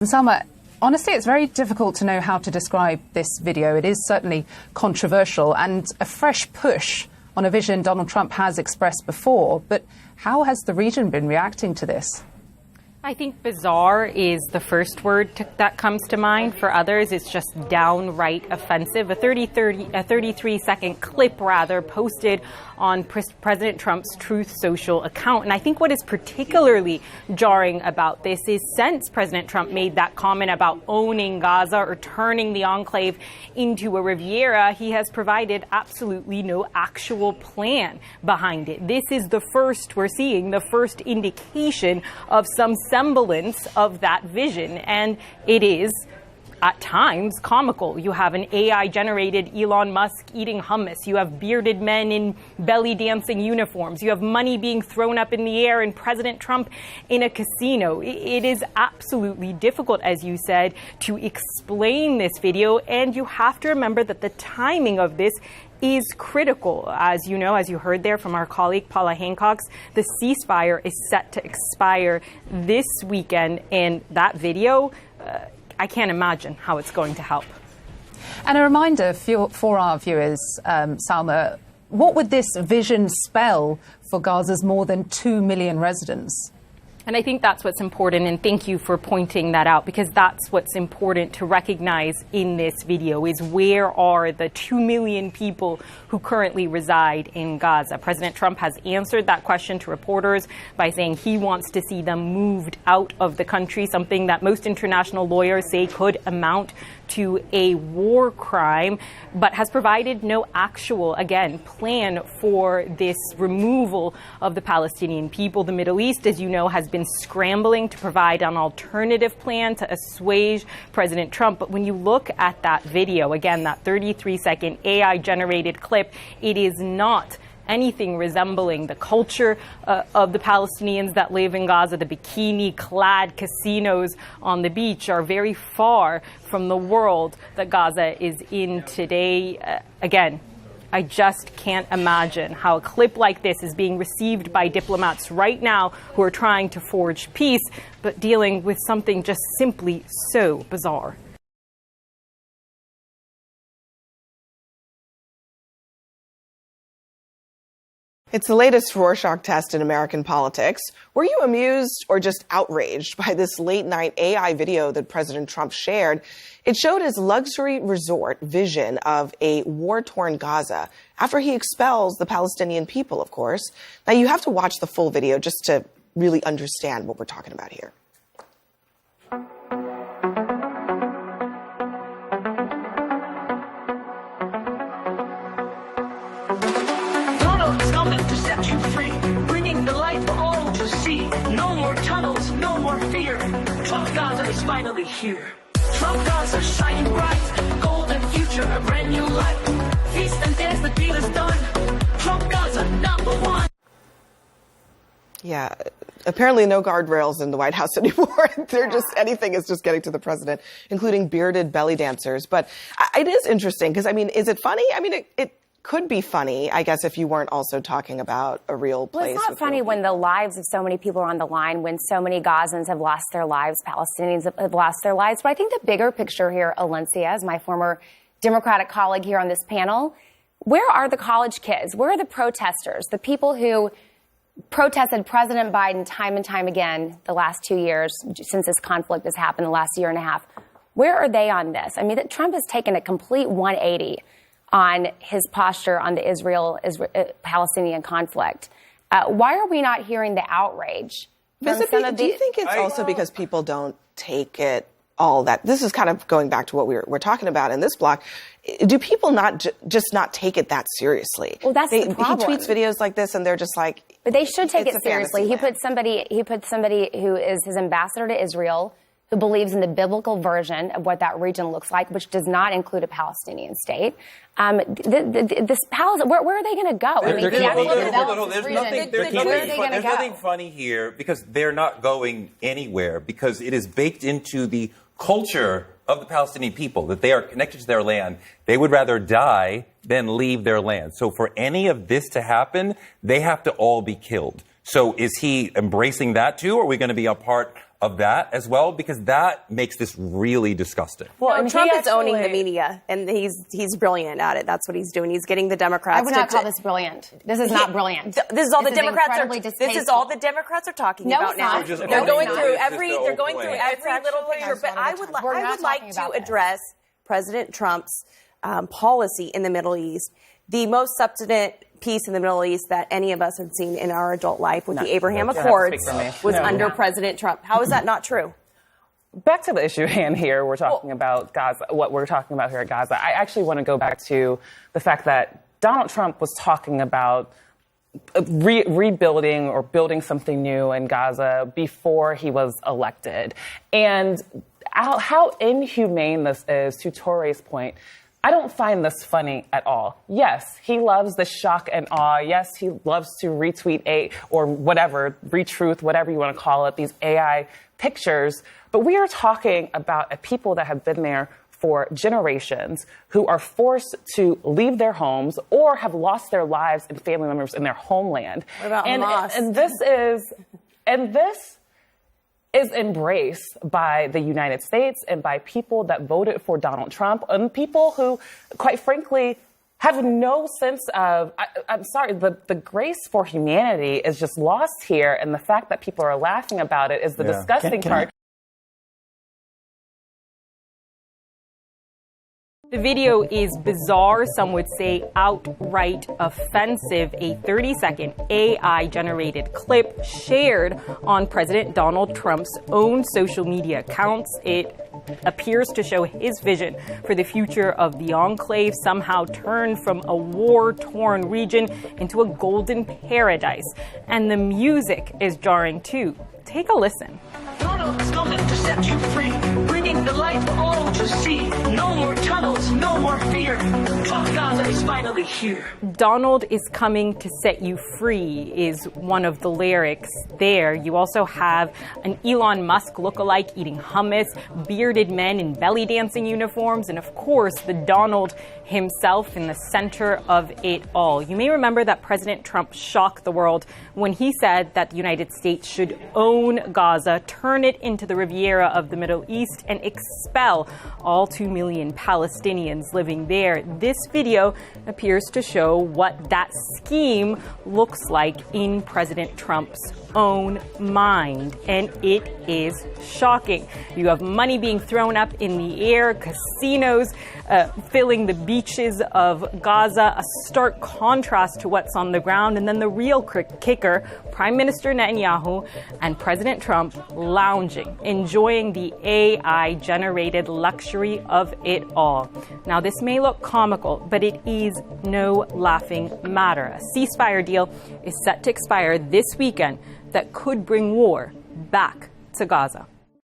Salma, honestly, it's very difficult to know how to describe this video. It is certainly controversial and a fresh push on a vision Donald Trump has expressed before. But how has the region been reacting to this? I think bizarre is the first word that comes to mind. For others, it's just downright offensive. A 33-second clip, posted on President Trump's Truth social account. And I think what is particularly jarring about this is since President Trump made that comment about owning Gaza or turning the enclave into a Riviera, he has provided absolutely no actual plan behind it. This is the first we're seeing, the first indication of some semblance of that vision, and it is at times comical. You have an AI-generated Elon Musk eating hummus. You have bearded men in belly dancing uniforms. You have money being thrown up in the air and President Trump in a casino. It is absolutely difficult, as you said, to explain this video, and you have to remember that the timing of this is critical. As you know, as you heard there from our colleague Paula Hancock's, the ceasefire is set to expire this weekend, and that video, I can't imagine how it's going to help. And a reminder for our viewers, Salma, what would this vision spell for Gaza's more than 2 million residents? And I think that's what's important, and thank you for pointing that out, because that's what's important to recognize in this video is where are the 2 million people who currently reside in Gaza. President Trump has answered that question to reporters by saying he wants to see them moved out of the country, something that most international lawyers say could amount to a war crime, but has provided no actual, again, plan for this removal of the Palestinian people. The Middle East, as you know, has been scrambling to provide an alternative plan to assuage President Trump. But when you look at that video, again, that 33-second AI-generated clip, it is not anything resembling the culture of the Palestinians that live in Gaza. The bikini-clad casinos on the beach are very far from the world that Gaza is in today. Again, I just can't imagine how a clip like this is being received by diplomats right now who are trying to forge peace, but dealing with something just simply so bizarre. It's the latest Rorschach test in American politics. Were you amused or just outraged by this late-night AI video that President Trump shared? It showed his luxury resort vision of a war-torn Gaza after he expels the Palestinian people, of course. Now, you have to watch the full video just to really understand what we're talking about here. You free, bringing the light for all to see. No more tunnels, no more fear. Trump Gaza is finally here. Trump Gaza shining bright, golden future, a brand new life. Feast and dance, the deal is done. Trump Gaza, #1. Yeah, apparently no guardrails in the White House anymore. They're just, anything is just getting to the president, including bearded belly dancers. But it is interesting because, I mean, is it funny? I mean, it could be funny, I guess, if you weren't also talking about a real place. Well, it's not funny when the lives of so many people are on the line, when so many Gazans have lost their lives, Palestinians have lost their lives. But I think the bigger picture here, Alencia, as my former Democratic colleague here on this panel, where are the college kids? Where are the protesters, the people who protested President Biden time and time again the last 2 years since this conflict has happened, the last year and a half? Where are they on this? I mean, Trump has taken a complete 180 on his posture on the Israel-Palestinian conflict. Why are we not hearing the outrage? Do you think it's also because people don't take it all that? This is kind of going back to what we're talking about in this block. Do people not just not take it that seriously? Well, that's the problem. He tweets videos like this, and they're just like, but they should take it seriously. He put somebody who is his ambassador to Israel, who believes in the biblical version of what that region looks like, which does not include a Palestinian state. This where are they going to go? There's nothing funny here because they're not going anywhere, because it is baked into the culture of the Palestinian people that they are connected to their land. They would rather die than leave their land. So for any of this to happen, they have to all be killed. So is he embracing that too, or are we going to be a part of that as well, because that makes this really disgusting. Well, and Trump is owning the media, and he's brilliant at it. That's what he's doing. He's getting the Democrats. I would not call this brilliant. This is not brilliant. This is all the Democrats are. This is all the Democrats are talking about now. They're going through every little picture. But I would like to address President Trump's policy in the Middle East. The most substantive peace in the Middle East that any of us have seen in our adult life with the Abraham Accords was under President Trump. How is that not true? Back to the issue at hand here, we're talking about Gaza, what we're talking about here at Gaza. I actually want to go back to the fact that Donald Trump was talking about rebuilding or building something new in Gaza before he was elected. And how inhumane this is, to Tore's point. I don't find this funny at all. Yes, he loves the shock and awe. Yes, he loves to retweet or whatever, retruth, whatever you want to call it, these AI pictures. But we are talking about a people that have been there for generations, who are forced to leave their homes or have lost their lives and family members in their homeland. What about Hamas? And this is embraced by the United States and by people that voted for Donald Trump, and people who, quite frankly, have no sense of, I'm sorry, the grace for humanity is just lost here, and the fact that people are laughing about it is the disgusting part. The video is bizarre, some would say outright offensive. A 30-second AI-generated clip shared on President Donald Trump's own social media accounts. It appears to show his vision for the future of the enclave, somehow turned from a war-torn region into a golden paradise. And the music is jarring too. Take a listen. Donald is coming to set you free, bringing the light for all to see. No more tunnels, no more fear. Trump Gaza is finally here. Donald is coming to set you free is one of the lyrics there. You also have an Elon Musk lookalike eating hummus, bearded men in belly dancing uniforms, and of course the Donald himself in the center of it all. You may remember that President Trump shocked the world when he said that the United States should own Gaza, turn it into the Riviera of the Middle East, and expel all 2 million Palestinians living there. This video appears to show what that scheme looks like in President Trump's own mind, and it is shocking. You have money being thrown up in the air, casinos filling the beaches of Gaza, a stark contrast to what's on the ground, and then the real kicker, Prime Minister Netanyahu and President Trump lounging, enjoying the AI-generated luxury of it all. Now, this may look comical, but it is no laughing matter. A ceasefire deal is set to expire this weekend that could bring war back to Gaza.